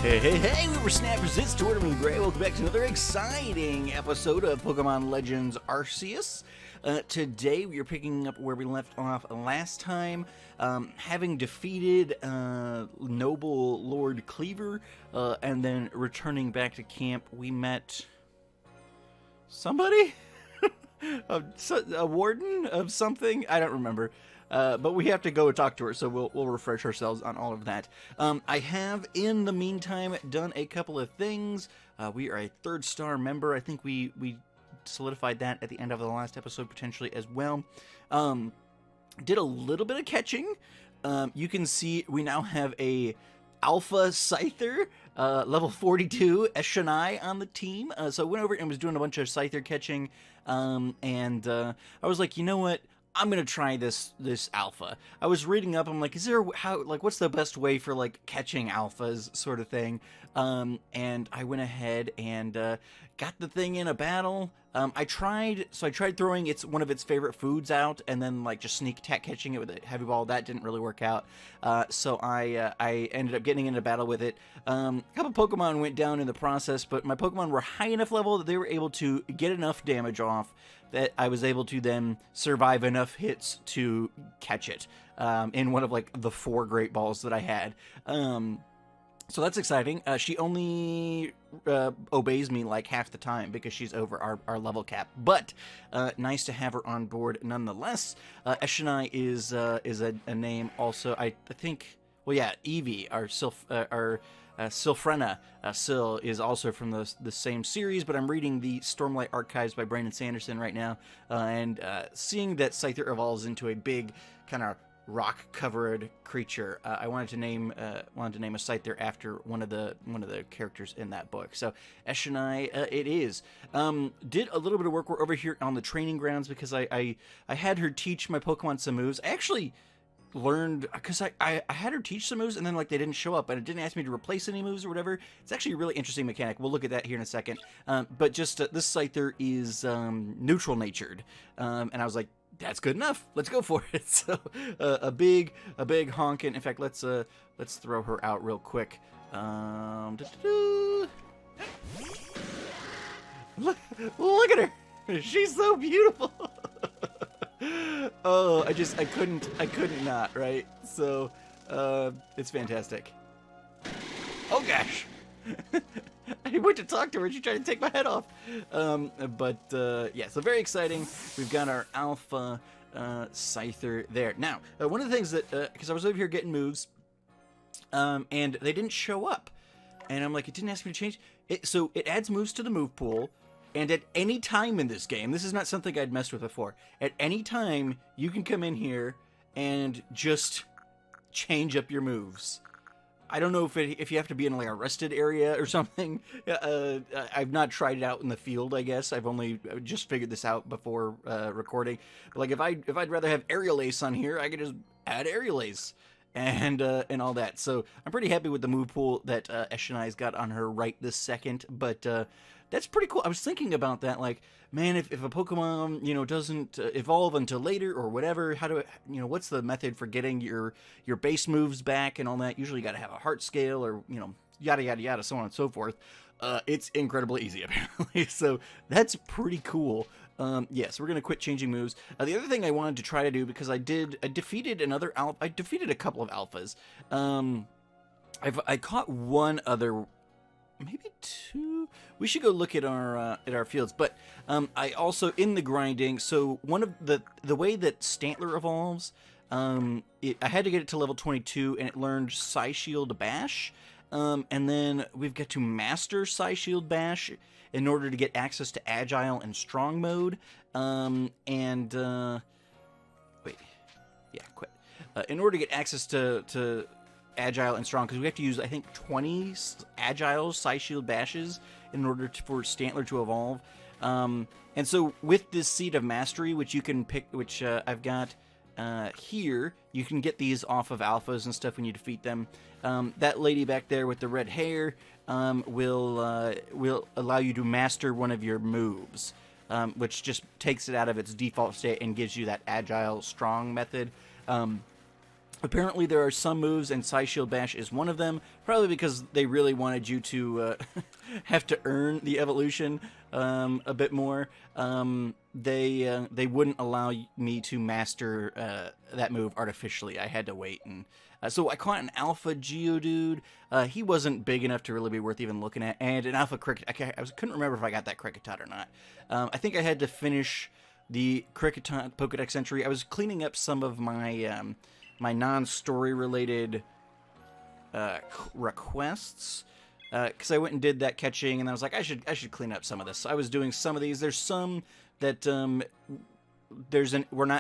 Hey, we were Snappers, it's Tortimer Gray. Welcome back to another exciting episode of Pokémon Legends Arceus. Today we are picking up where we left off last time, having defeated Noble Lord Cleaver, and then returning back to camp, we met somebody? a warden of something? I don't remember. But we have to go talk to her, so we'll refresh ourselves on all of that. I have, in the meantime, done a couple of things. We are a 3rd-star member. I think we solidified that at the end of the last episode, potentially, as well. Did a little bit of catching. You can see we now have a Alpha Scyther, level 42, Eshonai on the team. So I went over and was doing a bunch of Scyther catching, and I was like, you know what? I'm gonna try this alpha. I was reading up. I'm like, what's the best way for like catching alphas, sort of thing. And I went ahead and got the thing in a battle. I tried throwing one of its favorite foods out, and then like just sneak attack catching it with a heavy ball. That didn't really work out. So I ended up getting into battle with it. A couple Pokemon went down in the process, but my Pokemon were high enough level that they were able to get enough damage off that I was able to then survive enough hits to catch it in one of like the 4 Great Balls that I had. So that's exciting. She only obeys me like half the time because she's over our level cap. But nice to have her on board nonetheless. Eshonai is a name also. I think. Well, yeah, Eevee, our Sylphrena, Syl, is also from the same series, but I'm reading the Stormlight Archives by Brandon Sanderson right now, and seeing that Scyther evolves into a big kind of rock-covered creature, I wanted to name a Scyther after one of the characters in that book. So Eshonai, it is. Did a little bit of work over here on the training grounds because I had her teach my Pokemon some moves. I actually learned, because I had her teach some moves and then like they didn't show up and it didn't ask me to replace any moves or whatever. It's actually a really interesting mechanic. We'll look at that here in a second. But just this Scyther is neutral natured, and I was like, that's good enough, let's go for it. So a big honkin'. In fact, let's throw her out real quick. Look at her, she's so beautiful. Oh, I couldn't not, right? So, it's fantastic. Oh gosh! I went to talk to her and she tried to take my head off. Yeah, so very exciting. We've got our Alpha Scyther there. Now, one of the things that, because I was over here getting moves, and they didn't show up. And I'm like, it didn't ask me to change. So it adds moves to the move pool. And at any time in this game, this is not something I'd messed with before, at any time, you can come in here and just change up your moves. I don't know if you have to be in like a rested area or something. I've not tried it out in the field, I guess. I've only just figured this out before recording. But like if I'd rather have Aerial Ace on here, I could just add Aerial Ace and all that. So I'm pretty happy with the move pool that Eshonai's got on her right this second. But that's pretty cool. I was thinking about that, like, man, if a Pokemon, doesn't evolve until later or whatever, how do what's the method for getting your base moves back and all that? Usually you got to have a heart scale or, yada, yada, yada, so on and so forth. It's incredibly easy, apparently. So that's pretty cool. Yes, we're going to quit changing moves. The other thing I wanted to try to do, because I defeated another alpha. I defeated a couple of alphas. I caught one other, maybe 2. We should go look at our fields. But I also, in the grinding, so one of the way that Stantler evolves, I had to get it to level 22, and it learned Psyshield Bash. And then we've got to master Psyshield Bash in order to get access to Agile and Strong mode. In order to get access to Agile and Strong, because we have to use, I think, 20 Agile Psyshield Bashes in order for Stantler to evolve. And so with this Seed of Mastery, which you can pick, which I've got here, you can get these off of alphas and stuff when you defeat them. That lady back there with the red hair will allow you to master one of your moves, which just takes it out of its default state and gives you that Agile Strong method. Apparently there are some moves, and Psy Shield Bash is one of them, probably because they really wanted you to have to earn the evolution a bit more. They wouldn't allow me to master that move artificially. I had to wait, and so I caught an Alpha Geodude. He wasn't big enough to really be worth even looking at, and an Alpha Cricket. I couldn't remember if I got that Kricketot or not. I think I had to finish the Kricketot Pokedex entry. I was cleaning up some of my my non-story related requests, because I went and did that catching, and I was like, I should clean up some of this. So I was doing some of these. There's some that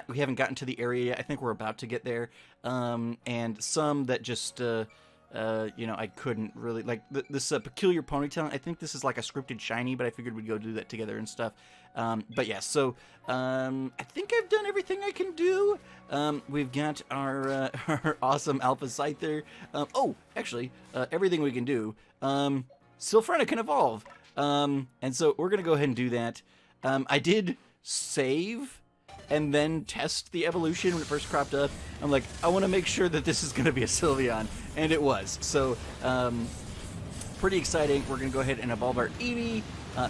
we haven't gotten to the area yet. I think we're about to get there, and some that just I couldn't really, like this peculiar ponytail. I think this is like a scripted shiny, but I figured we'd go do that together and stuff. But yeah, so I think I've done everything I can do. We've got our awesome Alpha Scyther. Actually, everything we can do. Sylphrena can evolve. And so we're gonna go ahead and do that. I did save and then test the evolution when it first cropped up. I'm like, I want to make sure that this is going to be a Sylveon, and it was. So, pretty exciting. We're going to go ahead and evolve our Eevee.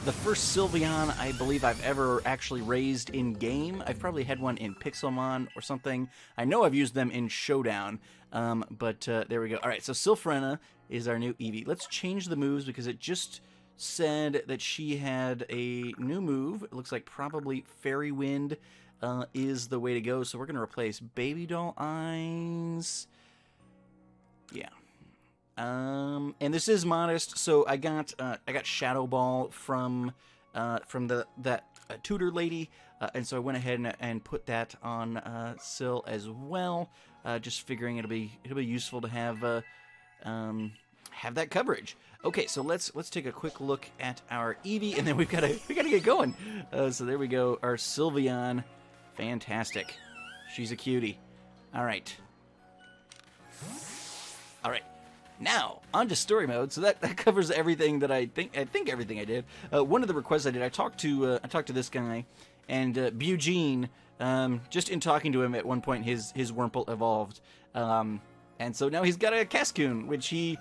The first Sylveon I believe I've ever actually raised in-game. I've probably had one in Pixelmon or something. I know I've used them in Showdown, but there we go. All right, so Sylphrena is our new Eevee. Let's change the moves because it just said that she had a new move. It looks like probably Fairy Wind is the way to go. So we're going to replace Baby Doll Eyes. Yeah. And this is modest. So I got Shadow Ball from that tutor lady, and so I went ahead and put that on Syl as well. Just figuring it'll be useful to have that coverage. Okay, so let's take a quick look at our Eevee, and then we gotta get going. So there we go, our Sylveon. Fantastic. She's a cutie. All right. Now on to story mode. So that covers everything that I think everything I did. One of the requests I did, I talked to this guy, and Bugene. Just in talking to him at one point, his Wurmple evolved. And so now he's got a Cascoon, which he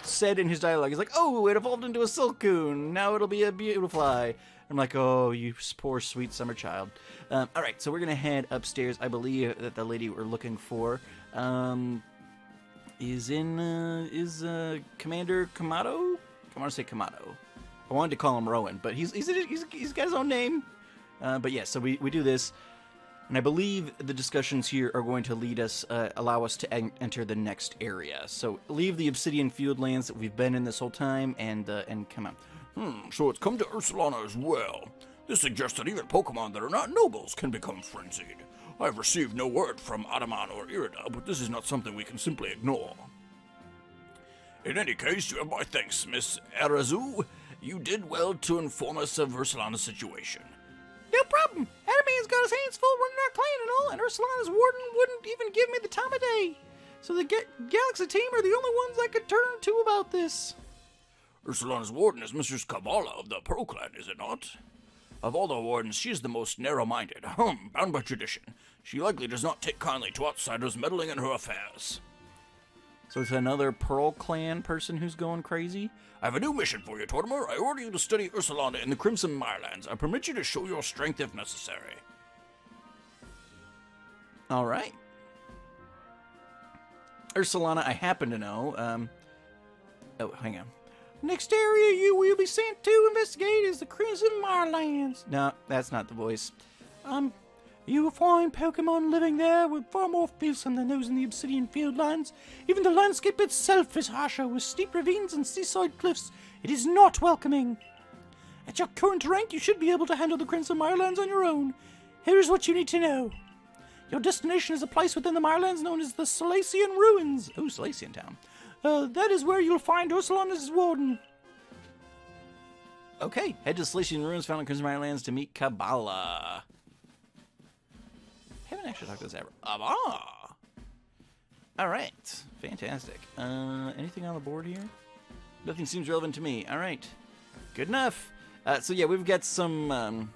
said in his dialogue. He's like, oh, it evolved into a Silcoon. Now it'll be a Beautifly. I'm like, oh, you poor, sweet summer child. All right, so we're going to head upstairs. I believe that the lady we're looking for is Commander Kamado? I want to say Kamado. I wanted to call him Rowan, but he's got his own name. But yeah, so we do this. And I believe the discussions here are going to lead us, allow us to enter the next area. So leave the Obsidian Fieldlands that we've been in this whole time and come on. So it's come to Ursulana as well. This suggests that even Pokemon that are not nobles can become frenzied. I have received no word from Adaman or Irida, but this is not something we can simply ignore. In any case, you have my thanks, Miss Arazu. You did well to inform us of Ursulana's situation. No problem. Adaman's got his hands full running our clan and all, and Ursulana's warden wouldn't even give me the time of day. So the Galaxy team are the only ones I could turn to about this. Ursulana's warden is Mistress Kabbalah of the Pearl Clan, is it not? Of all the wardens, she is the most narrow-minded. Bound by tradition. She likely does not take kindly to outsiders meddling in her affairs. So it's another Pearl Clan person who's going crazy? I have a new mission for you, Tortimer. I order you to study Ursulana in the Crimson Mirelands. I permit you to show your strength if necessary. All right. Ursulana, I happen to know. Oh, hang on. Next area you will be sent to investigate is the Crimson Mirelands. No, that's not the voice. You will find Pokemon living there with far more fearsome than those in the Obsidian Fieldlands. Even the landscape itself is harsher, with steep ravines and seaside cliffs. It is not welcoming. At your current rank, you should be able to handle the Crimson Mirelands on your own. Here's what you need to know. Your destination is a place within the Mirelands known as the Salacian Ruins. Oh, Salacian Town. That is where you'll find Ursulana's warden. Okay, head to Salacian Ruins found in Crimson Mirelands to meet Kabbalah. Haven't actually talked to this ever. Alright, fantastic. Anything on the board here? Nothing seems relevant to me. Alright, good enough. So yeah, we've got some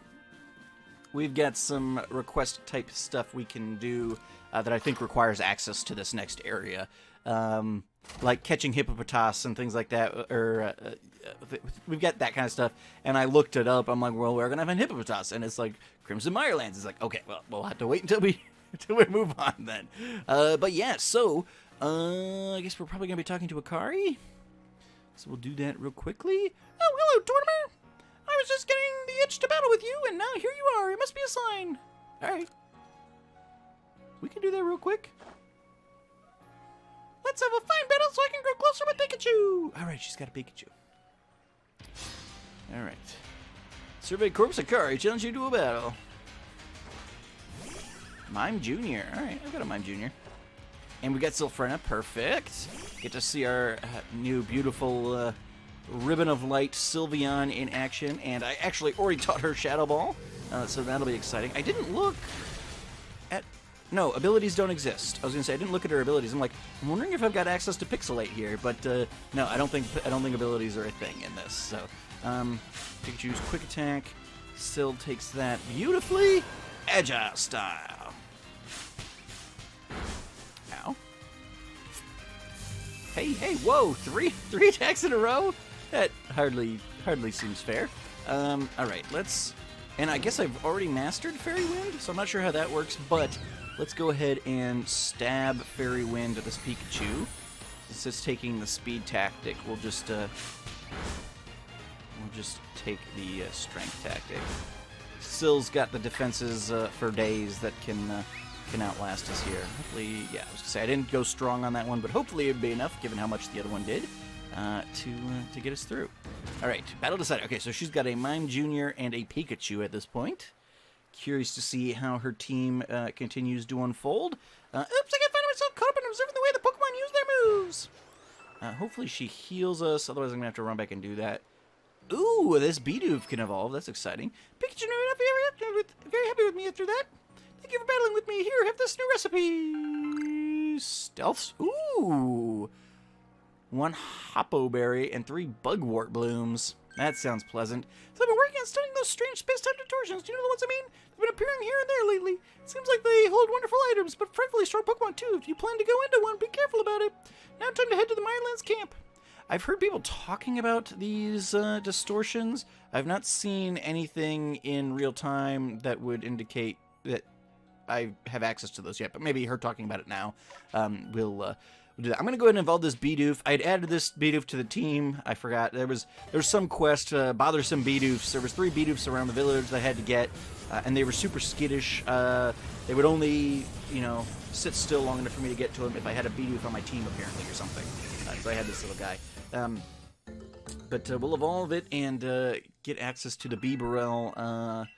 we've got some request type stuff we can do that I think requires access to this next area. Like catching hippopotas and things like that, or we've got that kind of stuff. And I looked it up. I'm like, well, we're gonna have a hippopotas, and it's like Crimson Mirelands. It's like, okay, well, we'll have to wait until we move on then. But yeah, so I guess we're probably gonna be talking to Akari. So we'll do that real quickly. Oh, hello, Tortimer. I was just getting the itch to battle with you, and now here you are. It must be a sign. All right, we can do that real quick. Let's have a fine battle so I can grow closer with Pikachu! Alright, she's got a Pikachu. Alright. Survey Corpse Akari, challenge you to a battle. Mime Jr. Alright, I've got a Mime Jr. And we got Sylphrena, perfect. Get to see our new beautiful Ribbon of Light Sylveon in action. And I actually already taught her Shadow Ball, so that'll be exciting. I didn't look at... No, abilities don't exist. I was gonna say I didn't look at her abilities. I'm wondering if I've got access to Pixelate here, but no, I don't think abilities are a thing in this. So, Pikachu's quick attack, Syl takes that beautifully, agile style. Ow! Hey, whoa! Three attacks in a row? That hardly seems fair. All right, let's. And I guess I've already mastered Fairy Wind, so I'm not sure how that works, but. Let's go ahead and stab Fairy Wind at this Pikachu. Since it's taking the speed tactic, we'll just take the strength tactic. Syl's got the defenses for days that can outlast us here. Hopefully, yeah, I was gonna say I didn't go strong on that one, but hopefully it'd be enough, given how much the other one did, to get us through. All right, battle decided. Okay, so she's got a Mime Jr. and a Pikachu at this point. Curious to see how her team continues to unfold. Oops, I can't find myself caught up in observing the way the Pokemon use their moves. Hopefully she heals us, otherwise I'm going to have to run back and do that. Ooh, this Bidoof can evolve. That's exciting. Pikachu, very happy with me after that. Thank you for battling with me. Here, have this new recipe. Stealths. Ooh. 1 Hoppo Berry and 3 Bugwort Blooms. That sounds pleasant. So I've been working on studying those strange space-time distortions. Do you know the ones I mean? They've been appearing here and there lately. It seems like they hold wonderful items, but frightfully strong Pokemon too. If you plan to go into one, be careful about it. Now time to head to the Mirelands camp. I've heard people talking about these distortions. I've not seen anything in real time that would indicate that I have access to those yet, but maybe her talking about it now will do that. I'm going to go ahead and evolve this Bidoof. I had added this Bidoof to the team. I forgot. There was some quest, bothersome Bidoofs. There was 3 Bidoofs around the village that I had to get, and they were super skittish. They would only, sit still long enough for me to get to them if I had a Bidoof on my team, apparently, or something. So I had this little guy. But we'll evolve it and get access to the Bibarel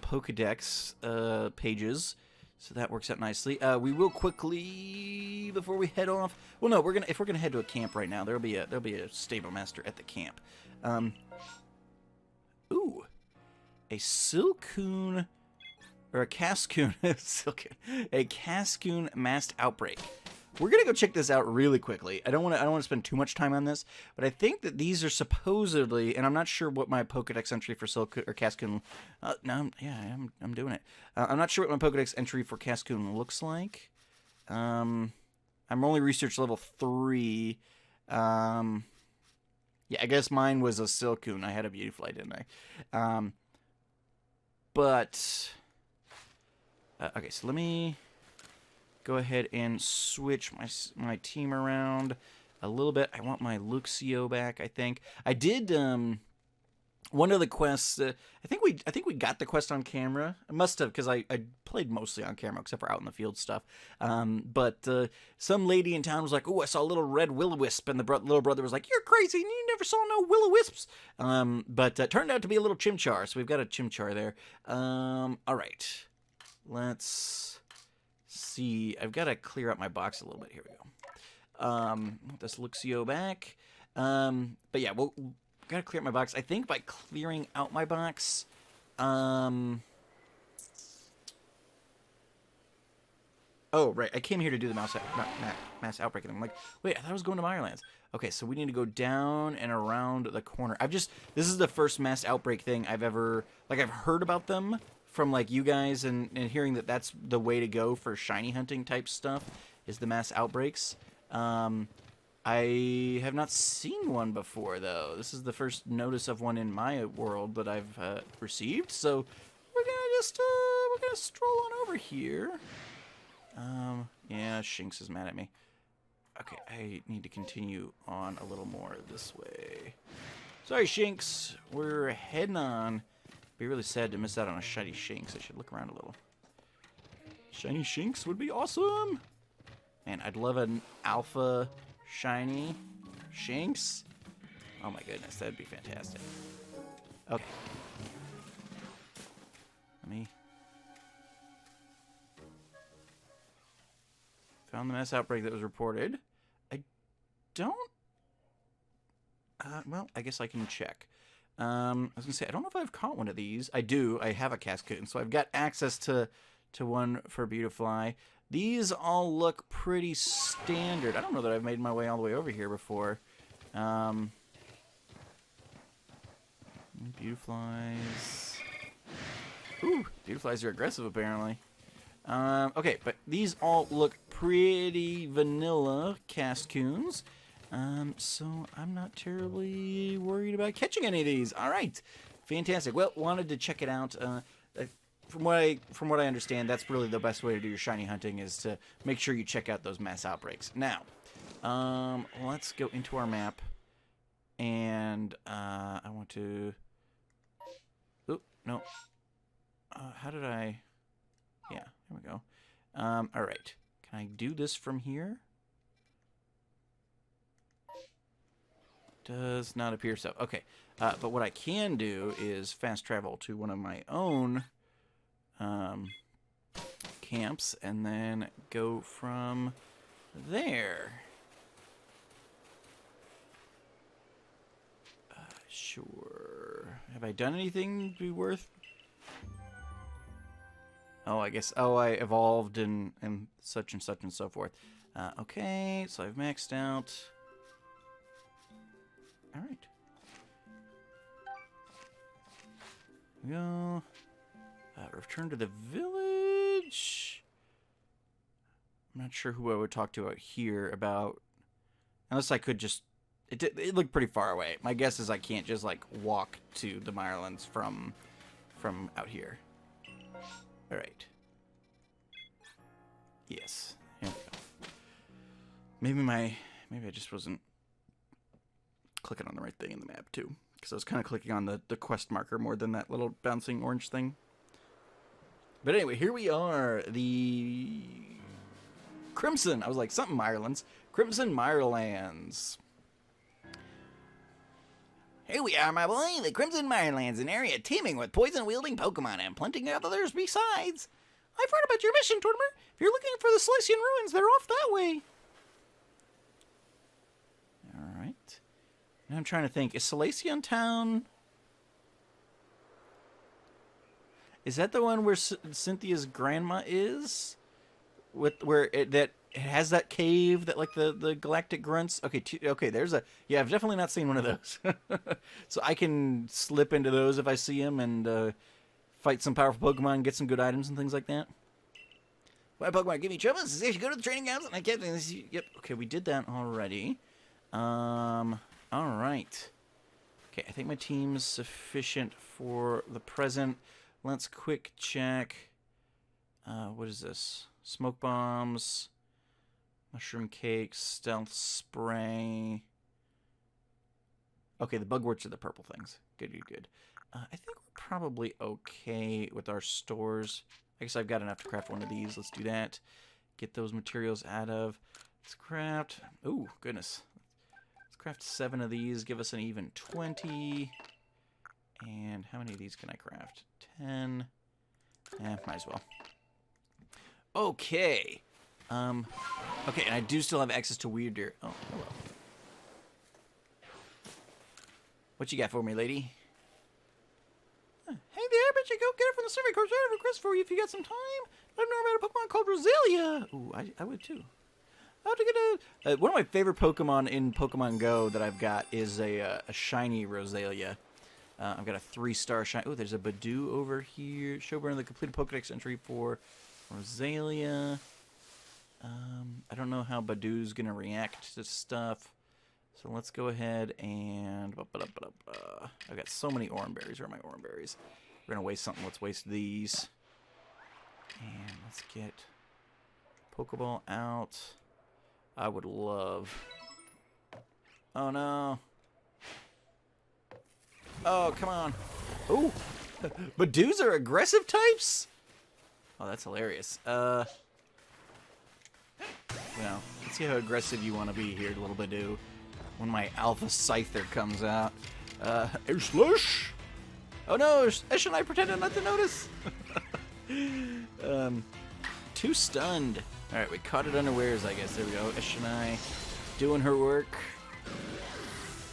Pokedex pages. So that works out nicely. We will quickly, before we head off. Well, no, if we're gonna head to a camp right now, there'll be a stable master at the camp. Ooh, a Silcoon or a Cascoon, a Cascoon masked outbreak. We're gonna go check this out really quickly. I don't want to spend too much time on this, but I think that these are supposedly, and I'm not sure what my Pokedex entry for Silcoon or Cascoon. No, yeah, I'm doing it. I'm not sure what my Pokedex entry for Cascoon looks like. I'm only research level 3. Yeah, I guess mine was a Silcoon. I had a Beautifly, didn't I? Okay, so let me go ahead and switch my team around a little bit. I want my Luxio back, I think. I did one of the quests. I think we got the quest on camera. I must have, because I played mostly on camera except for out in the field stuff. But some lady in town was like, "Oh, I saw a little red will-o-wisp," and the little brother was like, "You're crazy! You never saw no will-o-wisps." But it turned out to be a little Chimchar, so we've got a Chimchar there. All right, let's see. I've got to clear out my box a little bit. Here we go. This Luxio back. But yeah, we'll got to clear out my box. I think by clearing out my box, Oh, right. I came here to do the mass outbreak, and I'm like, wait, I thought I was going to Mirelands. Okay, so we need to go down and around the corner. This is the first mass outbreak thing I've ever, like, I've heard about them from, like, you guys and hearing that that's the way to go for shiny hunting type stuff is the mass outbreaks. I have not seen one before, though. This is the first notice of one in my world that I've received, so we're gonna stroll on over here. Yeah, Shinx is mad at me. Okay, I need to continue on a little more this way. Sorry, Shinx. We're heading on. Be really sad to miss out on a shiny Shinx. I should look around a little. Shiny Shinx would be awesome. Man, I'd love an alpha shiny Shinx. Oh my goodness, that'd be fantastic. Okay. Let me... Found the mass outbreak that was reported. I don't... well, I guess I can check. I was going to say, I don't know if I've caught one of these. I do. I have a Cascoon, so I've got access to one for Beautifly. These all look pretty standard. I don't know that I've made my way all the way over here before. Beautiflies. Ooh, Beautiflies are aggressive, apparently. Okay, but these all look pretty vanilla Cascoons. So I'm not terribly worried about catching any of these. All right, fantastic. Well, wanted to check it out. From what I understand, that's really the best way to do your shiny hunting is to make sure you check out those mass outbreaks. Now, let's go into our map, and I want to. Oop, no. How did I? Yeah, here we go. All right. Can I do this from here? Does not appear so. Okay. But what I can do is fast travel to one of my own camps and then go from there. Sure. Have I done anything to be worth... Oh, I guess... Oh, I evolved and such and such and so forth. Okay, so I've maxed out. Alright. Here we go. Return to the village. I'm not sure who I would talk to out here about... Unless I could just... It looked pretty far away. My guess is I can't just, like, walk to the Mirelands from out here. Alright. Yes. Here we go. Maybe I just wasn't clicking on the right thing in the map, too. Because I was kind of clicking on the quest marker more than that little bouncing orange thing. But anyway, here we are. The... Crimson. I was like, something Mirelands. Crimson Mirelands. Here we are, my boy, the Crimson Mirelands, an area teeming with poison-wielding Pokemon and plenty of others besides. I've heard about your mission, Tortimer. If you're looking for the Celestian Ruins, they're off that way. Alright. Now I'm trying to think, is Celestian Town... Is that the one where Cynthia's grandma is? Where it has that cave that, like, the galactic grunts? Okay, okay, there's a... Yeah, I've definitely not seen one of those. So I can slip into those if I see them and fight some powerful Pokemon, get some good items and things like that. Why Pokemon give me trouble? They should go to the training grounds and I kept... Yep, okay, we did that already. Alright. Okay, I think my team's sufficient for the present. Let's quick check. What is this? Smoke bombs, mushroom cakes, stealth spray. Okay, the bugworts are the purple things. Good, good, good. I think we're probably okay with our stores. I guess I've got enough to craft one of these. Let's do that. Get those materials out of. Let's craft. Oh, goodness. Let's craft 7 of these. Give us an even 20. And how many of these can I craft? 10. Might as well. Okay. Okay, and I do still have access to weird deer. Oh, hello. What you got for me, lady? Hey there, I bet you go get it from the survey course. I have a request for you if you got some time. I don't know about a Pokemon called Roselia. Ooh, I would too. How to get a one of my favorite Pokemon in Pokemon Go that I've got is a shiny Roselia. I've got a 3-star shiny. Oh, there's a Badoo over here. Showburn the completed Pokedex entry for Roselia. I don't know how Badoo's gonna react to stuff. So let's go ahead and... I've got so many Oran Berries. Where are my Oran Berries? We're going to waste something. Let's waste these. And let's get Pokeball out. I would love... Oh, no. Oh, come on. Ooh. Badoos are aggressive types? Oh, that's hilarious. Let's see how aggressive you want to be here, little Badoo. When my Alpha Scyther comes out. Slush! Oh no, Ash and I pretended not to notice. Too stunned. Alright, we caught it unawares, I guess. There we go. Ash and I doing her work.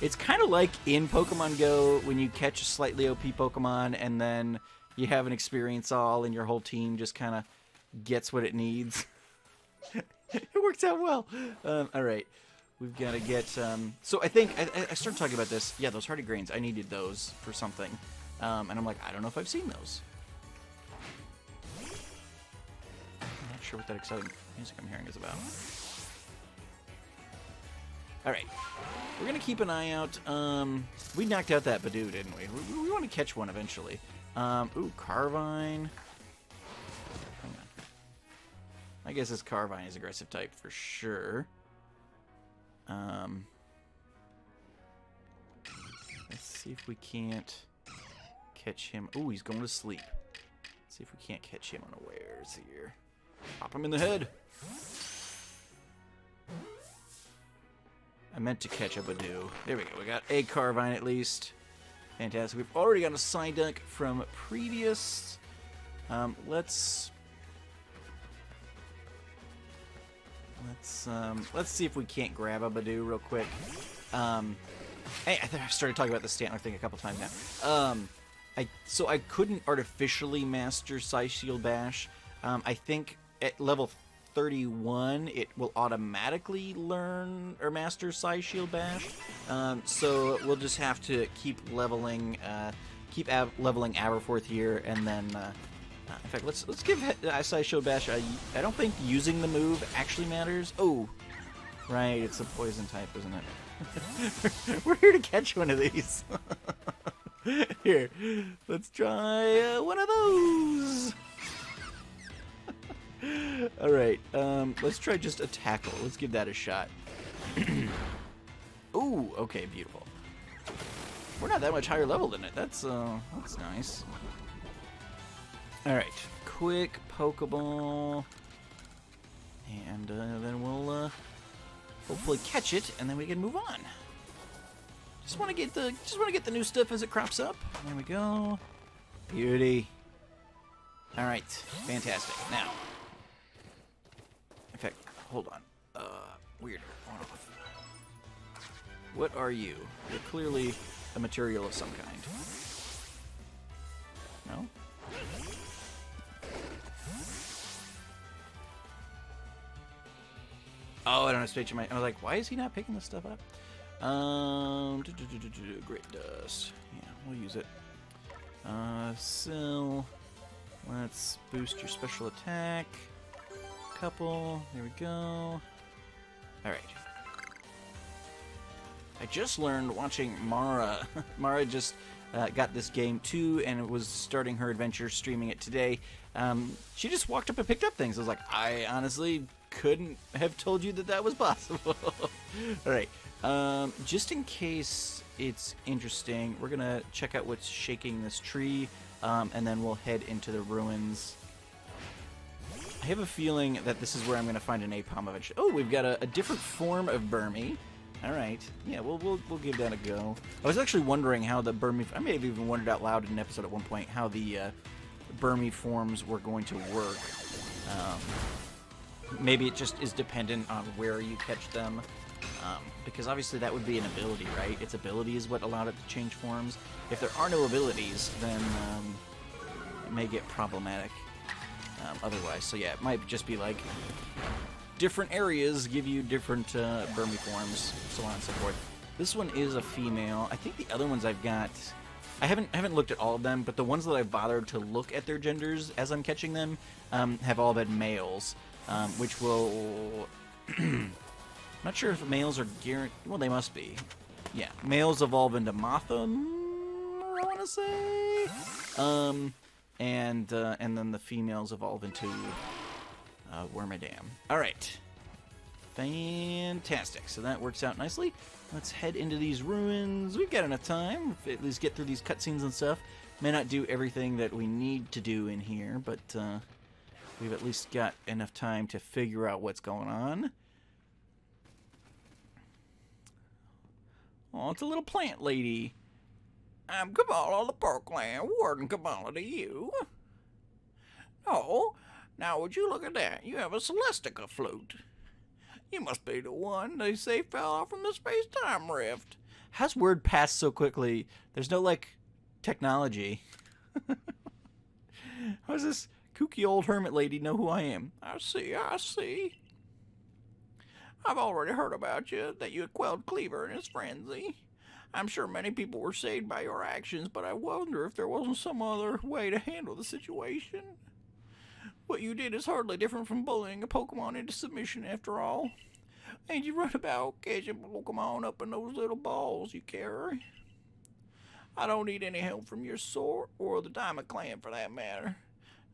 It's kind of like in Pokemon Go when you catch a slightly OP Pokemon and then you have an experience all and your whole team just kind of gets what it needs. It works out well. Alright. We've got to get, so I think, I started talking about this. Yeah, those Hardy Grains, I needed those for something. And I'm like, I don't know if I've seen those. I'm not sure what that exciting music I'm hearing is about. Alright, we're going to keep an eye out. We knocked out that Badoo, didn't we? We want to catch one eventually. Ooh, Carvine. Hang on. I guess this Carvine is aggressive type for sure. Let's see if we can't catch him. Oh, he's going to sleep. Let's see if we can't catch him unawares here. Pop him in the head. I meant to catch a Badoo. There we go. We got a Carvine at least. Fantastic. We've already got a Psyduck from previous. Let's see if we can't grab a Badoo real quick. Hey, I've started talking about the Stantler thing a couple times now. So I couldn't artificially master Psy-Shield Bash. I think at level 31 it will automatically learn or master Psy-Shield Bash. So we'll just have to keep leveling, leveling Aberforth here, and then. In fact, let's give Psy-Shield Bash. I don't think using the move actually matters. Oh, right, it's a poison type, isn't it? We're here to catch one of these. Here, let's try one of those. All right, let's try just a tackle. Let's give that a shot. Ooh, okay, beautiful. We're not that much higher level than it. That's nice. Alright, quick Pokeball, and then we'll hopefully catch it, and then we can move on. Just want to get the new stuff as it crops up. There we go, beauty. All right, fantastic. Now, in fact, hold on. Weird. Hold off. What are you? You're clearly a material of some kind. No. Oh, I don't have space in my... I was like, why is he not picking this stuff up? Great Dust. Yeah, we'll use it. Sill. Let's boost your special attack. Couple. There we go. Alright. I just learned watching Mara. Mara just got this game too and was starting her adventure, streaming it today. She just walked up and picked up things. I was like, I honestly couldn't have told you that that was possible. Alright, just in case it's interesting, we're gonna check out what's shaking this tree, and then we'll head into the ruins. I have a feeling that this is where I'm gonna find an Napalm eventually. Oh, we've got a different form of Burmy. Alright, yeah, we'll give that a go. I was actually wondering how the Burmy... I may have even wondered out loud in an episode at one point how the Burmy forms were going to work. Maybe it just is dependent on where you catch them. Because obviously that would be an ability, right? Its ability is what allowed it to change forms. If there are no abilities, then it may get problematic. otherwise. So yeah, it might just be like different areas give you different vermiforms, so on and so forth. This one is a female. I think the other ones I've got, I haven't looked at all of them, but the ones that I've bothered to look at their genders as I'm catching them have all been males, which will... not sure if males are guaranteed... Well, they must be. Yeah, males evolve into Motham, I want to say. And then the females evolve into Wormadam. All right. Fantastic. So that works out nicely. Let's head into these ruins. We've got enough time. At least get through these cutscenes and stuff. May not do everything that we need to do in here, but we've at least got enough time to figure out what's going on. Oh, it's a little plant lady. I'm Kabbalah of the Parkland, Warden Kabbalah to you. Oh, now would you look at that? You have a Celestica flute. You must be the one they say fell off from the space-time rift. How's word passed so quickly? There's no, like, technology. How does this kooky old hermit lady know who I am? I see, I see. I've already heard about you, that you had quelled Cleaver in his frenzy. I'm sure many people were saved by your actions, but I wonder if there wasn't some other way to handle the situation. What you did is hardly different from bullying a Pokemon into submission, after all. And you run about catching Pokemon up in those little balls you carry. I don't need any help from your sort, or the Diamond Clan for that matter.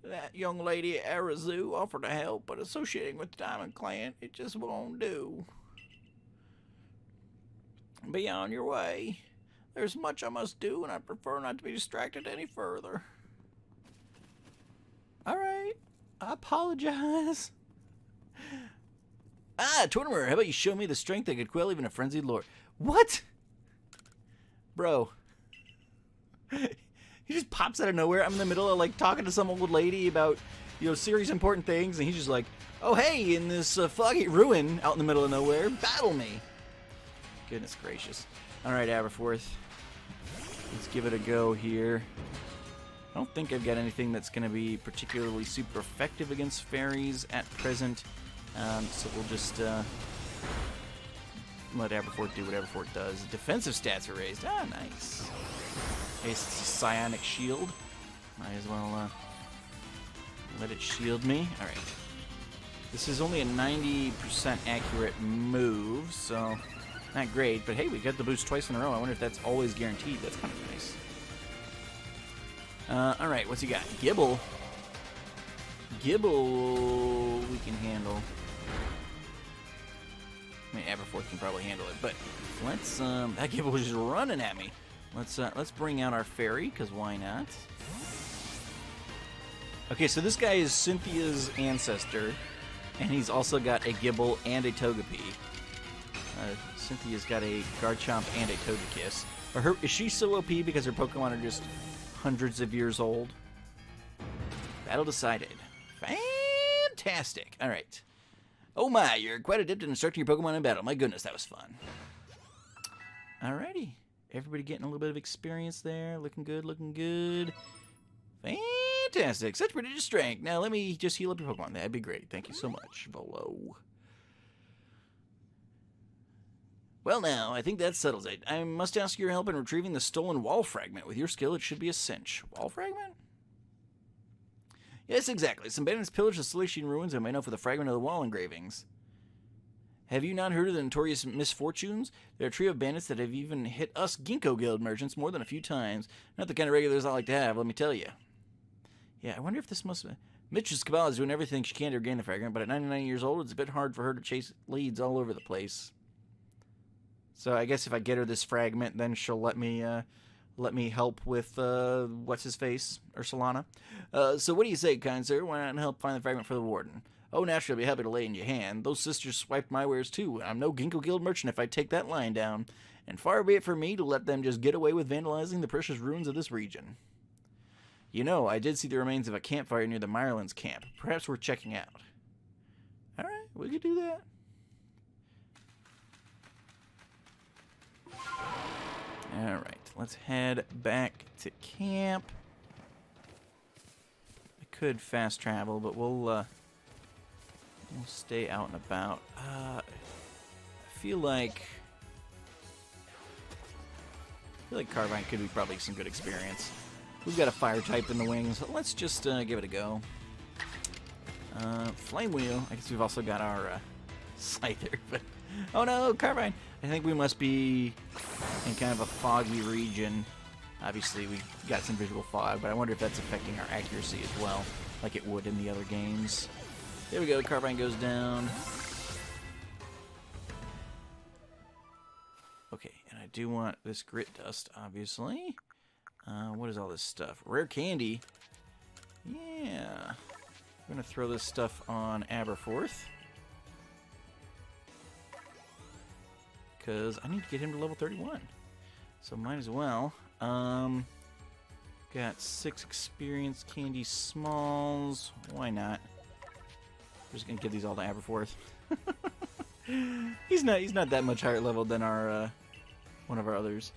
That young lady at Arceus offered to help, but associating with the Diamond Clan, it just won't do. Be on your way. There's much I must do, and I prefer not to be distracted any further. Alright. I apologize. Tortimer, how about you show me the strength that could quell even a frenzied lord? What? Bro. He just pops out of nowhere. I'm in the middle of, like, talking to some old lady about, you know, serious important things, and he's just like, oh, hey, in this foggy ruin out in the middle of nowhere, battle me. Goodness gracious. Alright, Aberforth. Let's give it a go here. I don't think I've got anything that's going to be particularly super effective against fairies at present, so we'll just let Aberforth do what Aberforth does. Defensive stats are raised. Ah, nice. It's a psionic shield. Might as well let it shield me. Alright. This is only a 90% accurate move, so not great. But hey, we got the boost twice in a row. I wonder if that's always guaranteed. That's kind of nice. Alright, what's he got? Gibble. Gibble we can handle. I mean, Aberforth can probably handle it, but let's, that Gibble was just running at me. Let's bring out our fairy, because why not? Okay, so this guy is Cynthia's ancestor, and he's also got a Gibble and a Togepi. Cynthia's got a Garchomp and a Togekiss. Is she so OP because her Pokemon are just hundreds of years old? Battle decided. Fantastic. Alright. Oh my, you're quite adept at instructing your Pokemon in battle. My goodness, that was fun. Alrighty. Everybody getting a little bit of experience there. Looking good, looking good. Fantastic. Such prodigious strength. Now, let me just heal up your Pokemon. That'd be great. Thank you so much, Volo. Well, now, I think that settles it. I must ask your help in retrieving the stolen wall fragment. With your skill, it should be a cinch. Wall fragment? Yes, exactly. Some bandits pillaged the Celestian ruins and made off with a fragment of the wall engravings. Have you not heard of the notorious misfortunes? They're a trio of bandits that have even hit us Ginkgo Guild merchants more than a few times. Not the kind of regulars I like to have, let me tell you. Yeah, I wonder if this must... Mitch's Kabbalah is doing everything she can to regain the fragment, but at 99 years old, it's a bit hard for her to chase leads all over the place. So I guess if I get her this fragment, then she'll let me help with, what's-his-face, Ursulana. So what do you say, kind sir? Why not help find the fragment for the warden? Oh, naturally, I'll be happy to lay in your hand. Those sisters swiped my wares, too. I'm no Ginkgo Guild merchant if I take that line down. And far be it from me to let them just get away with vandalizing the precious ruins of this region. You know, I did see the remains of a campfire near the Myerlands camp. Perhaps worth checking out. Alright, we could do that. Alright, let's head back to camp. I could fast travel, but we'll stay out and about. I feel like Carbine could be probably some good experience. We've got a fire type in the wings. So let's just give it a go. Flame Wheel. I guess we've also got our Scyther. But oh no, Carbine! I think we must be in kind of a foggy region. Obviously, we got some visual fog, but I wonder if that's affecting our accuracy as well, like it would in the other games. There we go. Carbine goes down. Okay, and I do want this grit dust, obviously. What is all this stuff? Rare candy. Yeah. I'm going to throw this stuff on Aberforth. Because I need to get him to level 31. So might as well. Got 6 experience candy smalls. Why not? We're just going to give these all to Aberforth. He's not that much higher level than our one of our others.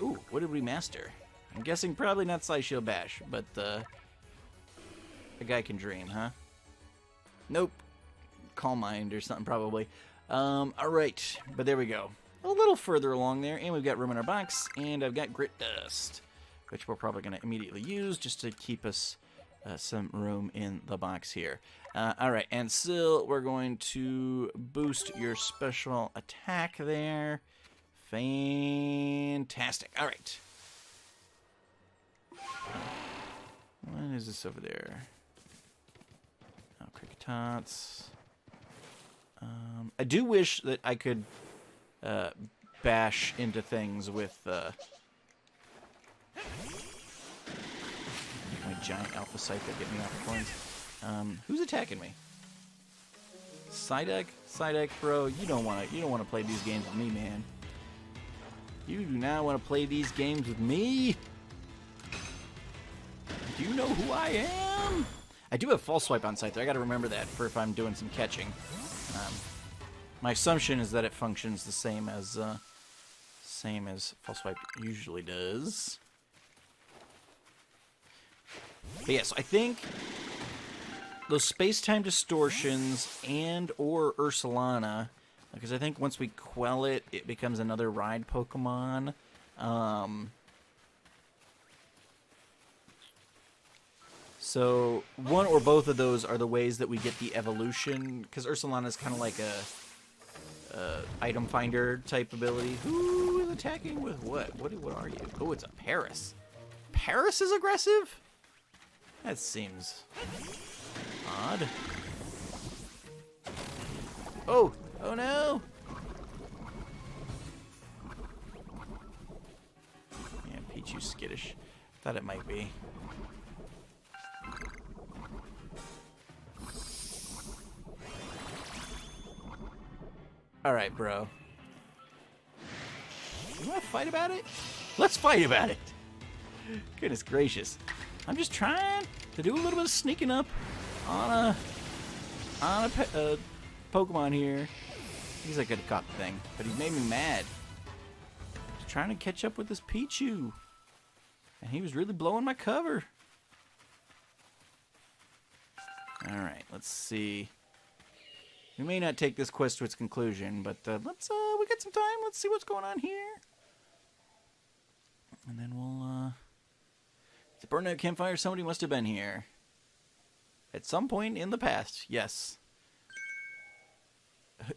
Ooh, what did we master? I'm guessing probably not Slice Shield Bash, but the guy can dream, huh? Nope. Calm Mind or something probably. Alright, but there we go. A little further along there, and we've got room in our box, and I've got Grit Dust, which we're probably going to immediately use just to keep us some room in the box here. Alright, and still we're going to boost your special attack there. Fantastic. Alright. What is this over there? Oh, Cricketots. I do wish that I could bash into things with my giant alpha scythe that get me off the coins. Who's attacking me? Psyduck? Psyduck, bro, you don't wanna play these games with me, man. You do not want to play these games with me. Do you know who I am? I do have False Swipe on Scyther. I gotta remember that for if I'm doing some catching. My assumption is that it functions the same as False Swipe usually does. But yeah, so I think those space-time distortions and or Ursulana, because I think once we quell it, it becomes another ride Pokemon. So one or both of those are the ways that we get the evolution, because Ursulana is kind of like a item finder type ability. Who is attacking with what? What are you? Oh, it's a Paris. Paris is aggressive? That seems odd. Oh! Oh no! Yeah, Pichu's skittish. Thought it might be. Alright, bro. You wanna fight about it? Let's fight about it! Goodness gracious. I'm just trying to do a little bit of sneaking up on a Pokemon here. He's like a caught the thing, but he made me mad. He's trying to catch up with this Pichu. And he was really blowing my cover. Alright, let's see. We may not take this quest to its conclusion, but we got some time. Let's see what's going on here. And then we'll, the burnout campfire, somebody must have been here. At some point in the past, yes.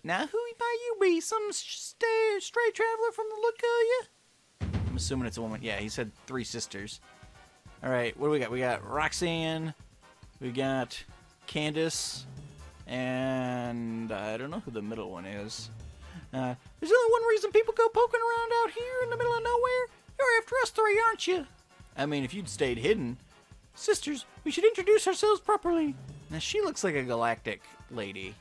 Now who might you be? Some stray traveler from the look of you? I'm assuming it's a woman. Yeah, he said 3 sisters. Alright, what do we got? We got Roxanne. We got Candace. And I don't know who the middle one is. There's only one reason people go poking around out here in the middle of nowhere. You're after us 3, aren't you? I mean, if you'd stayed hidden. Sisters, we should introduce ourselves properly. Now, she looks like a galactic lady.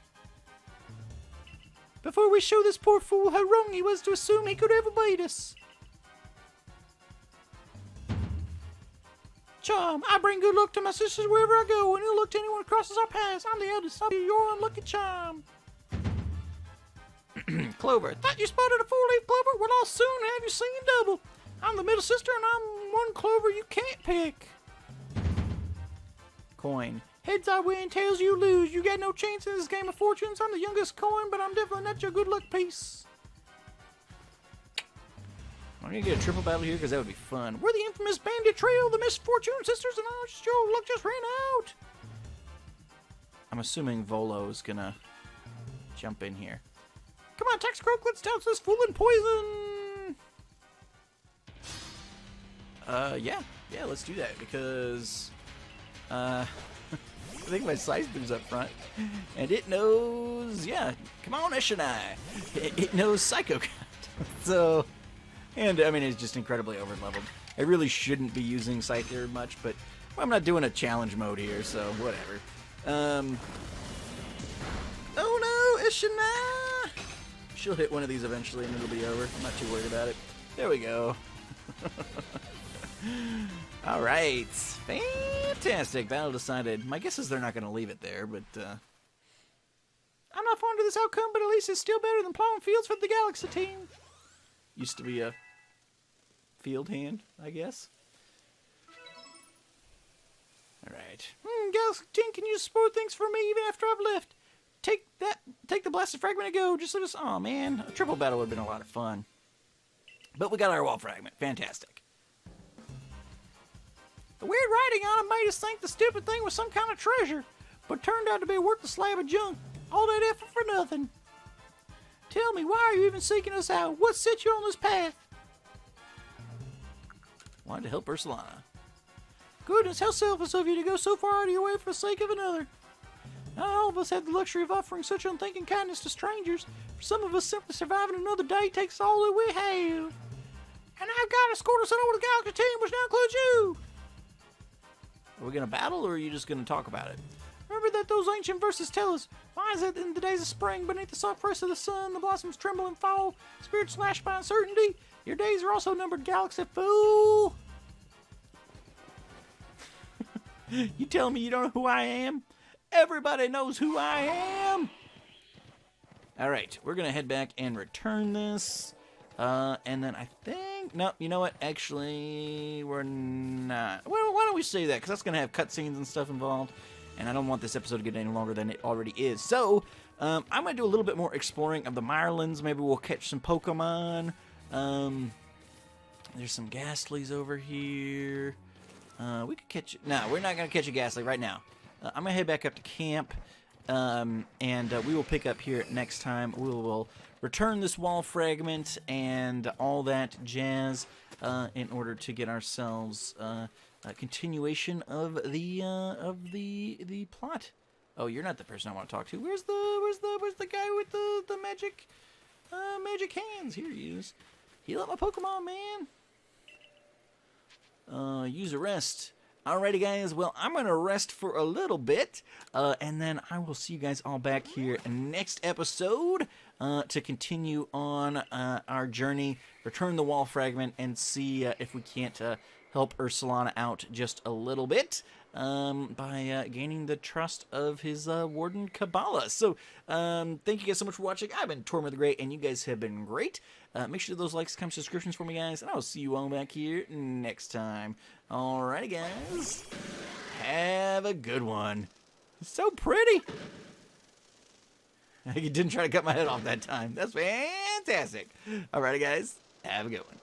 Before we show this poor fool how wrong he was to assume he could ever bite us. Charm, I bring good luck to my sisters wherever I go, and ill luck to anyone who crosses our paths. I'm the eldest. I'll be your unlucky charm. Clover, thought you spotted a 4-leaf clover? Well, I'll soon have you singing double. I'm the middle sister, and I'm one clover you can't pick. Coin. Heads I win, tails you lose. You got no chance in this game of fortunes. I'm the youngest coin, but I'm definitely not your good luck piece. I'm gonna get a triple battle here because that would be fun. We're the infamous bandit trio, the Miss Fortune sisters, and our luck just ran out. I'm assuming Volo's gonna jump in here. Come on, Taxcroak, let's douse this fool in poison. Yeah, let's do that because I think my Scyther's up front, and it knows. Yeah, come on, Eshonai. It knows Psycho Cut. So. And, I mean, it's just incredibly over-leveled. I really shouldn't be using Scyther much, but I'm not doing a challenge mode here, so whatever. Oh no, Ishana! She'll hit one of these eventually and it'll be over. I'm not too worried about it. There we go. Alright. Fantastic. Battle decided. My guess is they're not going to leave it there, but, I'm not fond of this outcome, but at least it's still better than plowing fields for the Galaxy team. Used to be a field hand, I guess. Alright. Galaxy team, can you support things for me even after I've left? Take the blasted fragment and go. Just let us. Oh man, a triple battle would have been a lot of fun. But we got our wall fragment. Fantastic. The weird writing on it made us think the stupid thing was some kind of treasure, but turned out to be worth the slab of junk. All that effort for nothing. Tell me, why are you even seeking us out? What set you on this path? Wanted to help Ursulana. Goodness, how selfish of you to go so far out of your way for the sake of another. Not all of us have the luxury of offering such unthinking kindness to strangers. For some of us, simply surviving another day takes all that we have. And I've got a score to send over the Galaxy team, which now includes you. Are we going to battle, or are you just going to talk about it? Remember that those ancient verses tell us, why is it in the days of spring, beneath the soft press of the sun, the blossoms tremble and fall, spirits lashed by uncertainty? Your days are also numbered, Galaxy fool. You telling me you don't know who I am? Everybody knows who I am. Alright, we're going to head back and return this. And then I think... No, you know what? Actually, we're not. Well, why don't we say that? Because that's going to have cutscenes and stuff involved. And I don't want this episode to get any longer than it already is. So, I'm going to do a little bit more exploring of the Mirelands. Maybe we'll catch some Pokemon. There's some Ghastlies over here. We could catch... No, we're not going to catch a Ghastly right now. I'm going to head back up to camp. And we will pick up here next time. We will return this wall fragment and all that jazz in order to get ourselves... a continuation of the plot. Oh, you're not the person I want to talk to. Where's the guy with the magic hands? Here he is. Heal up my Pokemon, man. Use a rest. Alrighty, guys. Well, I'm gonna rest for a little bit, and then I will see you guys all back here next episode to continue on our journey, return the wall fragment, and see if we can't help Ursulana out just a little bit by gaining the trust of his Warden Kabbalah. So, thank you guys so much for watching. I've been Tortimer the Great, and you guys have been great. Make sure those likes, comments, subscriptions for me, guys, and I'll see you all back here next time. Alrighty, guys. Have a good one. It's so pretty. You didn't try to cut my head off that time. That's fantastic. Alrighty, guys. Have a good one.